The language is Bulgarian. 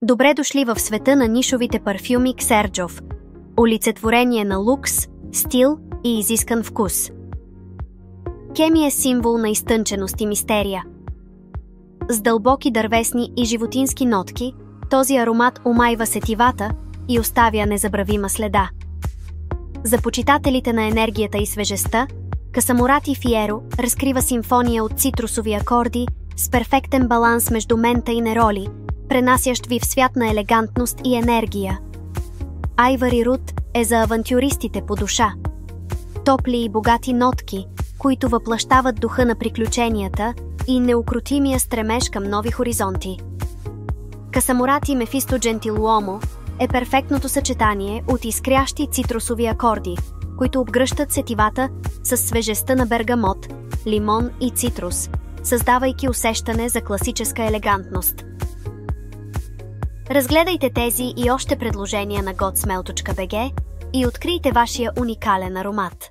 Добре дошли в света на нишовите парфюми Ксерджов. Олицетворение на лукс, стил и изискан вкус. Кеми е символ на изтънченост и мистерия. С дълбоки дървесни и животински нотки, този аромат омайва сетивата и оставя незабравима следа. За почитателите на енергията и свежестта, Касамурати Фиеро разкрива симфония от цитрусови акорди с перфектен баланс между мента и нероли, пренасящ ви в свят на елегантност и енергия. Айвари Рут е за авантюристите по душа. Топли и богати нотки, които въплъщават духа на приключенията и неукротимия стремеж към нови хоризонти. Касамурати Мефисто Джентилуомо е перфектното съчетание от изкрящи цитрусови акорди, които обгръщат сетивата с свежестта на бергамот, лимон и цитрус, създавайки усещане за класическа елегантност. Разгледайте тези и още предложения на godsmell.bg и открийте вашия уникален аромат.